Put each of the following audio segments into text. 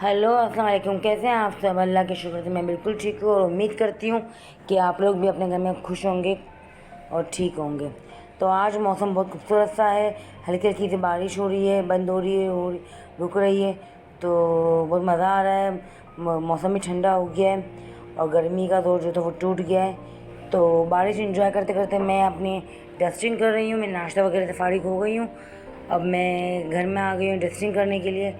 Hello अस्सलाम वालेकुम। कैसे हैं आप सब? अल्लाह के शुक्र से मैं बिल्कुल ठीक हूँ और उम्मीद करती हूँ कि आप लोग भी अपने घर में खुश होंगे और ठीक होंगे। तो आज मौसम बहुत खूबसूरत सा है। हल्की हल्की सी बारिश हो रही है, बंद हो रही है और रुक रही है, तो बहुत मज़ा आ रहा है। मौसम भी ठंडा हो गया है और गर्मी का दौर जो था वो टूट गया है। तो बारिश इंजॉय करते करते मैं अपनी डस्टिंग कर रही हूँ। मैं नाश्ता वगैरह से फारिग हो गई हूँ। अब मैं घर में आ गई हूँ डस्टिंग करने के लिए।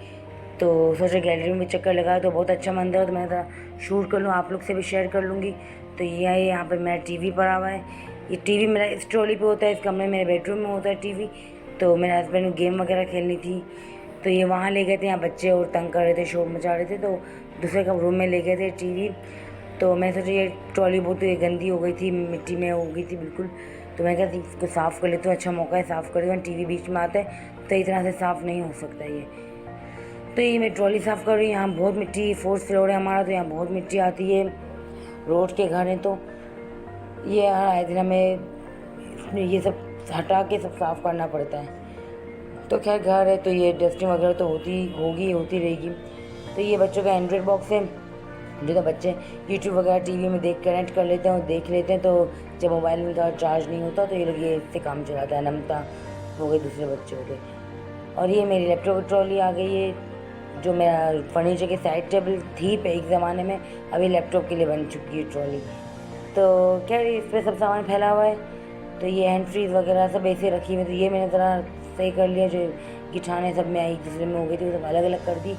तो सोचा गैलरी में भी चक्कर लगाया तो बहुत अच्छा मंदिर है, तो मैंने कहा शूट कर लूँ, आप लोग से भी शेयर कर लूँगी। तो ये है, यहाँ पे मेरा टीवी पड़ा हुआ है। ये टीवी मेरा इस ट्रॉली पे होता है, इस कमरे मेरे बेडरूम में होता है टीवी। तो मेरे हस्बैंड को गेम वगैरह खेलनी थी तो ये वहाँ ले गए थे। यहाँ बच्चे और तंग कर रहे थे, शोर मचा रहे थे, तो दूसरे रूम में ले गए थे टीवी। तो मैंने सोचा ये ट्रॉली बहुत गंदी हो गई थी, मिट्टी में हो गई थी बिल्कुल। तो मैंने कहा इसको साफ़ कर लेती हूँ, अच्छा मौका है साफ़ कर दूँ। टीवी बीच में आता है तो इस तरह से साफ़ नहीं हो सकता ये। तो ये मैं ट्रॉली साफ़ कर रही हूँ। यहाँ बहुत मिट्टी, फोर्थ फ्लोर है हमारा, तो यहाँ बहुत मिट्टी आती है। रोड के घर हैं तो ये हर आए दिन हमें इसमें ये सब हटा के सब साफ़ करना पड़ता है। तो खैर घर है तो ये डस्टिंग वगैरह तो होती रहेगी। तो ये बच्चों का एंड्रॉयड बॉक्स है, जो तो बच्चे यूट्यूब वगैरह टीवी में देख कनेक्ट कर लेते हैं और देख लेते हैं। तो जब मोबाइल में का चार्ज नहीं होता तो ये लोग ये इससे काम चलाता है। नमता हो गए, दूसरे बच्चे हो गए। और ये मेरी लैपटॉप ट्रॉली आ गई है, जो मेरा फर्नीचर की साइड टेबल थी पे एक ज़माने में, अभी लैपटॉप के लिए बन चुकी है ट्रॉली। तो खैर इस पर सब सामान फैला हुआ है। तो ये हैंड फ्रीज वगैरह सब ऐसे रखी हुई, तो ये मैंने ज़रा सही कर लिया। जो गिठाने सब में एक दूसरे में हो गई थी वो सब अलग अलग कर दी।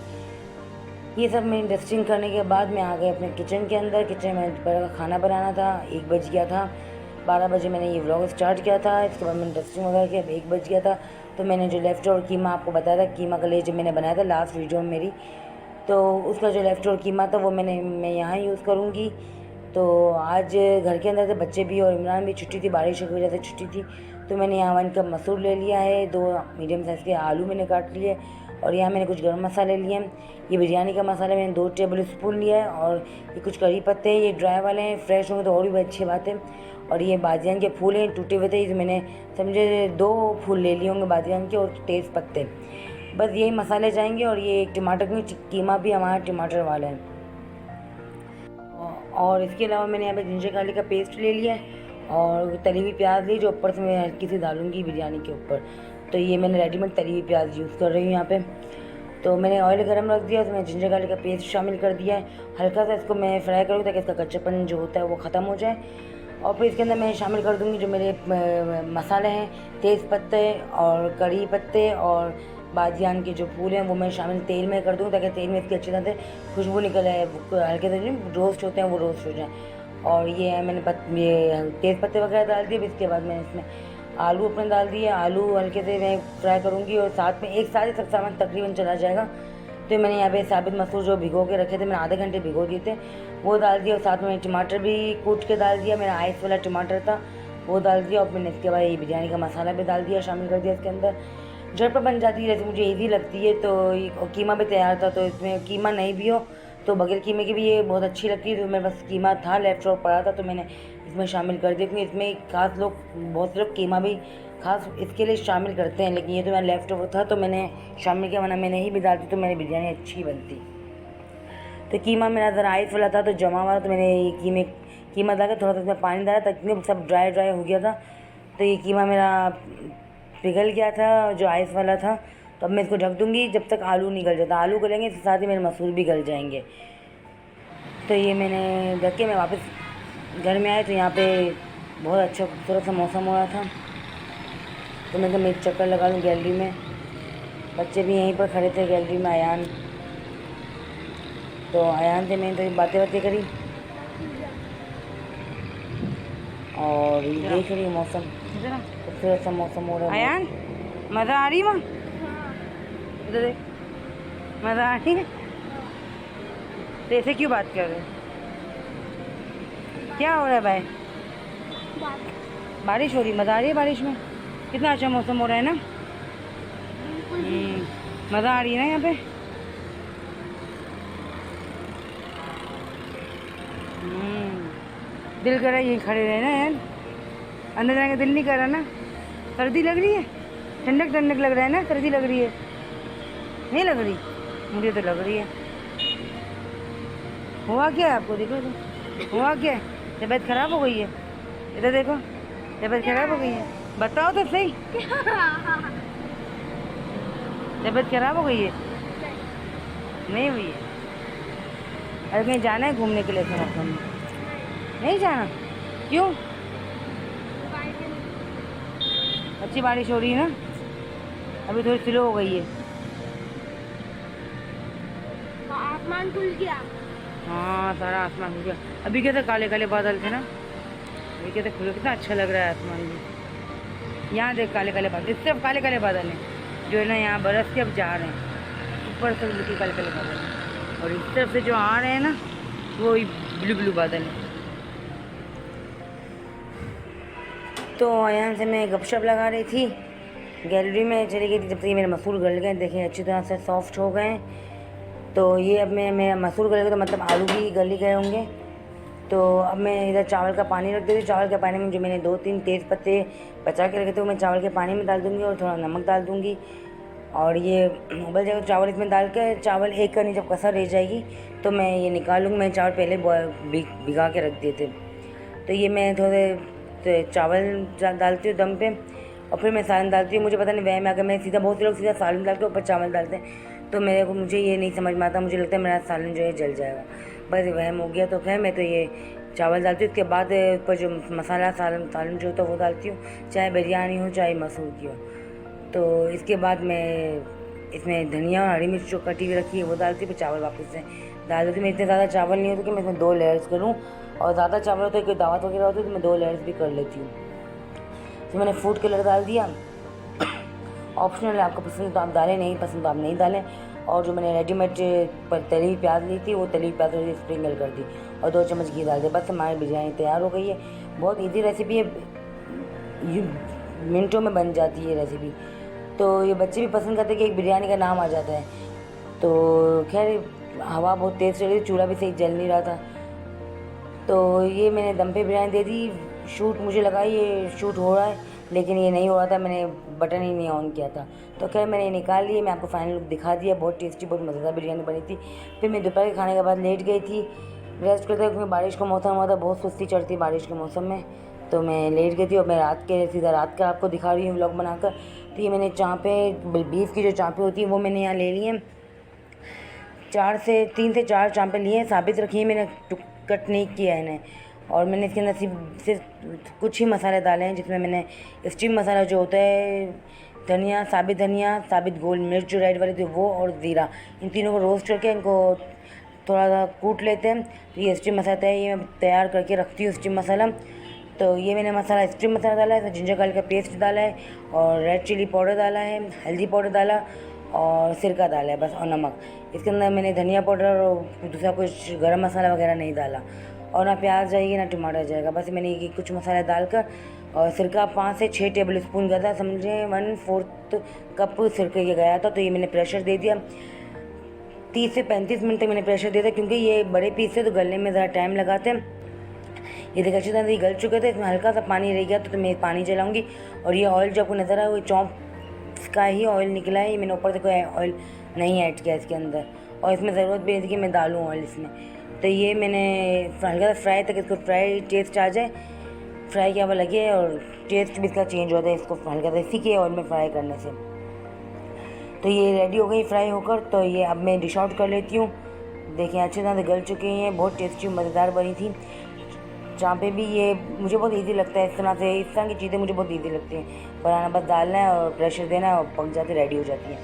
ये सब मैं डस्टिंग करने के बाद मैं आ गई अपने किचन के अंदर। किचन में दोपहर का खाना बनाना था, 1 बज गया था। 12 बजे मैंने ये व्लॉग स्टार्ट किया था, इसके बाद मैंने डस्टिंग वगैरह किया, 1 बज गया था। तो मैंने जो लेफ्ट और कीमा आपको बताया था, कीमा का जो मैंने बनाया था लास्ट वीडियो में मेरी, तो उसका जो लेफ्ट और कीमा था वो मैं यहाँ यूज़ करूँगी। तो आज घर के अंदर से बच्चे भी और इमरान भी, छुट्टी थी, बारिश की वजह से छुट्टी थी। तो मैंने यहाँ 1 कप मसूर ले लिया है, 2 मीडियम साइज़ के आलू मैंने काट लिए, और यहाँ मैंने कुछ गर्म मसाले लिए हैं। ये बिरयानी का मसाला मैंने 2 टेबल स्पून लिया है। और ये कुछ करी पत्ते हैं, ये ड्राई वाले हैं, फ्रेश होंगे तो और भी अच्छी बात है। और ये बादियान के फूल हैं, टूटे हुए थे, तो मैंने समझे 2 फूल ले लिए होंगे बादियान के, और तेज़ पत्ते। बस यही मसाले जाएंगे। और ये एक टमाटर की कीमा भी हमारा टमाटर वाला है। और इसके अलावा मैंने यहाँ पे जिंजर गार्लिक का पेस्ट ले लिया है और तली हुई प्याज ली, जो ऊपर से मैं हल्की सी डालूंगी बिरयानी के ऊपर। तो ये मैंने रेडीमेड तली हुई प्याज यूज़ कर रही हूँ यहाँ पे। तो मैंने ऑयल गर्म रख दिया, तो मैंने जिंजर गार्लिक का पेस्ट शामिल कर दिया है। हल्का सा इसको मैं फ्राई करूँगी ताकि इसका कच्चापन जो होता है वो ख़त्म हो जाए। और फिर इसके अंदर मैं शामिल कर दूँगी जो मेरे मसाले हैं, तेज़ पत्ते और कड़ी पत्ते और बादियान के जो फूल हैं वो मैं शामिल तेल में कर दूँ, ताकि तेल में इसकी अच्छी तरह से खुशबू निकल आए, हल्के से रोस्ट होते हैं वो रोस्ट हो जाए। और ये मैंने ये तेज़ पत्ते वगैरह डाल दिए। इसके बाद मैंने इसमें आलू अपने डाल दिए। आलू हल्के से मैं फ्राई करूँगी और साथ में एक साथ ही सब सामान तकरीबन चला जाएगा। तो मैंने यहाँ पे साबित मसूर जो भिगो के रखे थे, मैंने आधे घंटे भिगो दिए थे, वो डाल दिया। और साथ में टमाटर भी कूट के डाल दिया, मेरा आइस वाला टमाटर था वो डाल दिया। और मैंने इसके बाद ये बिरयानी का मसाला भी डाल दिया, शामिल कर दिया इसके अंदर। झटपट बन जाती है, जैसे मुझे ईजी लगती है। तो कीमा भी तैयार था, तो इसमें कीमा नहीं भी हो तो बगैर कीमे की भी ये बहुत अच्छी लगती है। तो मेरे पास कीमा था, लेफ्ट और पड़ा था, तो मैंने इसमें शामिल कर दिया। क्योंकि इसमें खास लोग, बहुत से लोग कीमा भी खास इसके लिए शामिल करते हैं, लेकिन ये तो मेरा लेफ्ट ओवर था तो मैंने शामिल किया, वरना मैं नहीं भी डालती तो मेरी बिरयानी अच्छी बनती। तो कीमा मेरा ज़रा आइस वाला था तो जमा हुआ, तो मैंने ये कीमा डाल के थोड़ा सा इसमें पानी डाला ताकि सब ड्राई हो गया था। तो ये कीमा मेरा पिघल गया था जो आइस वाला था। तो अब मैं इसको ढक दूँगी जब तक आलू नहीं गल जाता। आलू गलेंगे तो साथ ही मेरे मसूर भी गल जाएंगे। तो ये मैंने ढक के मैं वापस घर में आए तो यहाँ पे बहुत अच्छा खूबसूरत सा मौसम हो रहा था। तो मैं एक चक्कर लगा लूँ गैलरी में। बच्चे भी यहीं पर खड़े थे गैलरी में, अयान थे। मैंने तो बातें करी और ये देख रही मौसम, खूबसूरत सा मौसम हो रहा है। अयान मज़ा आ रही है माँ? इधर देख, मज़ा आ रही है? तो ऐसे क्यों बात कर रहे हैं? क्या हो रहा है भाई? बारिश हो रही, मज़ा आ रही है बारिश में? कितना अच्छा मौसम हो रहा है ना। मज़ा आ रही है ना यहाँ पे। दिल कर रहा है यहीं खड़े रहे ना यार, अंदर जाने का दिल नहीं कर रहा ना। सर्दी लग रही है, ठंडक ठंडक लग रहा है ना। सर्दी लग रही है? नहीं लग रही? मुझे तो लग रही है। हुआ क्या है आपको? देखो तो हुआ क्या है? तबीयत खराब हो गई है? इधर देखो, तबीयत खराब हो गई है, बताओ तो सही। तबीयत खराब हो गई है? नहीं हुई है? अरे कहीं जाना है घूमने के लिए फिर आपको? नहीं जाना? क्यों? अच्छी बारिश हो रही है ना, अभी थोड़ी स्लो हो गई है। आसमान खुल गया। हाँ सारा आसमान खुल गया। अभी क्या था, काले काले बादल थे ना, अभी क्या था खुले, कितना अच्छा लग रहा है आसमान भी। यहाँ देख काले काले बादल, इस तरफ काले काले बादल हैं जो है ना यहाँ बरस के अब जा रहे हैं, ऊपर से बिल्कुल काले काले बादल हैं, और इस तरफ से जो आ रहे हैं ना वो ब्लू ब्लू बादल हैं। तो यहाँ से मैं गपशप लगा रही थी, गैलरी में चली गई थी जब तक ये मेरे मसूर गल गए, देखें अच्छी तरह से सॉफ्ट हो गए। तो ये अब मैं मेरा मसूर गल गए तो मतलब आलू भी गल ही गए होंगे। तो अब मैं इधर चावल का पानी रख देती हूँ। चावल के पानी में जो मैंने 2-3 तेज़ पत्ते बचा के रखे थे वो मैं चावल के पानी में डाल दूँगी और थोड़ा नमक डाल दूँगी, और ये उबल जाएगा चावल इसमें डाल के, चावल एक करनी जब कसर रह जाएगी तो मैं ये निकाल लूँगी। मैं चावल पहले भिगा के रख दिए थे। तो ये मैं थोड़े चावल डालती हूँ दम पे, और फिर मैं सालन डालती हूँ। मुझे पता नहीं वह में, अगर मैं सीधा, बहुत से लोग सीधा सालन डाल के ऊपर चावल डालते हैं, तो मुझे ये नहीं समझ में आता। मुझे लगता है मेरा सालन जो है जल जाएगा, बस वहम हो गया। तो खैर मैं तो ये चावल डालती हूँ, उसके बाद ऊपर जो मसाला सालन जो होता है वो डालती हूँ, चाहे बिरयानी हो चाहे मसूर की हो। तो इसके बाद मैं इसमें धनिया और हरी मिर्च जो कटी हुई रखी है वो डालती हूँ, फिर चावल वापस से डाल देती हूँ। मैं इतने ज़्यादा चावल नहीं होते कि मैं इसमें 2 लेयर्स करूँ, और ज़्यादा चावल होता है कोई दावत वगैरह होती है तो मैं 2 लेयर्स भी कर लेती हूँ। तो मैंने फूड कलर डाल दिया, ऑप्शनल है, आपको पसंद तो आप डालें, नहीं पसंद तो आप नहीं डालें। और जो मैंने रेडीमेड तली हुई प्याज ली थी वो तली हुई प्याज थोड़ी स्प्रिंकल कर दी और 2 चम्मच घी डाल दिया, बस हमारी बिरयानी तैयार हो गई है। बहुत ईजी रेसिपी है, मिनटों में बन जाती है रेसिपी। तो ये बच्चे भी पसंद करते हैं कि एक बिरयानी का नाम आ जाता है। तो खैर हवा बहुत तेज़ चल रही थी, चूल्हा भी सही जल नहीं रहा था। तो ये मैंने दम पे बिरयानी दे दी। शूट मुझे लगा ये शूट हो रहा है, लेकिन ये नहीं हो रहा था, मैंने बटन ही नहीं ऑन किया था। तो खैर मैंने निकाल लिए, मैं आपको फाइनल लुक दिखा दिया। बहुत टेस्टी, बहुत मज़ेदार बिरयानी बनी थी। फिर मैं दोपहर के खाने के बाद लेट गई थी रेस्ट करते, क्योंकि बारिश का मौसम हुआ था, बहुत सुस्ती चढ़ती बारिश के मौसम में। तो मैं लेट गई थी और मैं सीधा रात का आपको दिखा रही हूँ व्लॉग बनाकर। तो ये मैंने चाँपे, बीफ की जो चाँपे होती हैं वो मैंने यहाँ ले ली हैं। 3 से 4 चाँपे लिए हैं, साबित रखी है मैंने, कट नहीं किया है इन्हें। और मैंने इसके अंदर सिर्फ कुछ ही मसाले डाले हैं, जिसमें मैंने स्टीम मसाला जो होता है, धनिया, साबित गोल मिर्च जो रेड वाली थी वो, और ज़ीरा, इन तीनों को रोस्ट करके इनको थोड़ा सा कूट लेते हैं। तो ये स्टीम मसाला है, ये मैं तैयार करके रखती हूँ स्टीम मसाला। तो ये मैंने मसाला स्टीम मसाला डाला है, इसमें जिंजर गार्लिक का पेस्ट डाला है, और रेड चिली पाउडर डाला है, हल्दी पाउडर डाला, और सिरका डाला है बस, और नमक। इसके अंदर मैंने धनिया पाउडर और दूसरा कुछ गरम मसाला वगैरह नहीं डाला, और ना प्याज जाएगी ना टमाटर जाएगा। बस मैंने ये कुछ मसाले डालकर, और सिरका 5 से 6 टेबल स्पून गया था, समझे 1/4 कप सिरके के गया था। तो ये मैंने प्रेशर दे दिया, 30 से 35 मिनट तक मैंने प्रेशर दिया था, क्योंकि ये बड़े पीस थे तो गलने में ज़रा टाइम लगाते हैं। ये देखिए अच्छी तरह से गल चुके थे, इसमें हल्का सा पानी रह गया तो मैं पानी जलाऊँगी। और ये ऑयल जो आपको नज़र आया वो चॉप का ही ऑयल निकला है, ये मैंने ऊपर से कोई ऑयल नहीं ऐड किया इसके अंदर, और इसमें ज़रूरत भी नहीं थी कि मैं डालूँ ऑयल इसमें। तो ये मैंने हल्का सा फ्राई तक, इसको फ्राई टेस्ट आ जाए, फ्राई किया हुआ लगे, और टेस्ट भी इसका चेंज होता है इसको हल्का सा इसी के ऑयल में फ्राई करने से। तो ये रेडी हो गई फ्राई होकर। तो ये अब मैं डिश आउट कर लेती हूँ। देखिए अच्छी तरह से गल चुकी हैं, बहुत टेस्टी मज़ेदार बनी थी। जहाँ पे भी ये मुझे बहुत इजी लगता है, इस तरह की चीज़ें मुझे बहुत इजी लगती हैं बनाना, बस डालना है और प्रेशर देना है और पक जाती रेडी हो जाती है।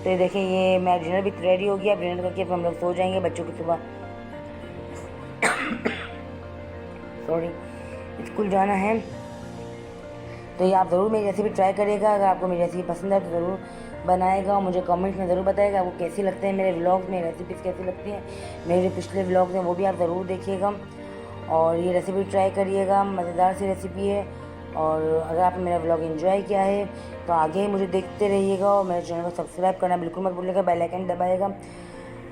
तो ये देखिए ये मेरा डिनर भी रेडी हो गया। डिनर करके फिर हम लोग सो जाएंगे, बच्चों की सुबह सॉरी स्कूल जाना है। तो ये आप ज़रूर मेरी रेसिपी ट्राई करिएगा, अगर आपको मेरी रेसिपी पसंद है तो ज़रूर बनाएगा, और मुझे कमेंट्स में ज़रूर बताएगा आपको कैसी लगते हैं मेरे व्लॉग्स में, रेसिपीज़ कैसी लगती हैं। मेरे पिछले व्लॉग्स हैं वो भी आप ज़रूर देखिएगा, और ये रेसिपी ट्राई करिएगा, मज़ेदार सी रेसिपी है। और अगर आपने मेरा व्लॉग एंजॉय किया है तो आगे ही मुझे देखते रहिएगा, और मेरे चैनल को सब्सक्राइब करना बिल्कुल मत भूलिएगा, बेल आइकन दबाइएगा,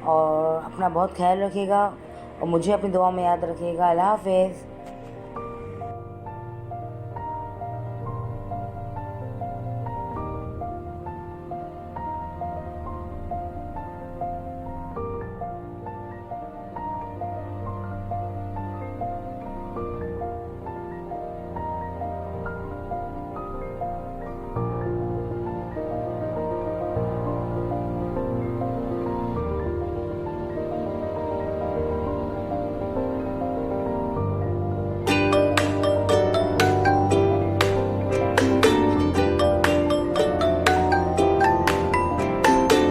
और अपना बहुत ख्याल रखिएगा, और मुझे अपनी दुआ में याद रखिएगा। अल्लाह हाफ़िज़।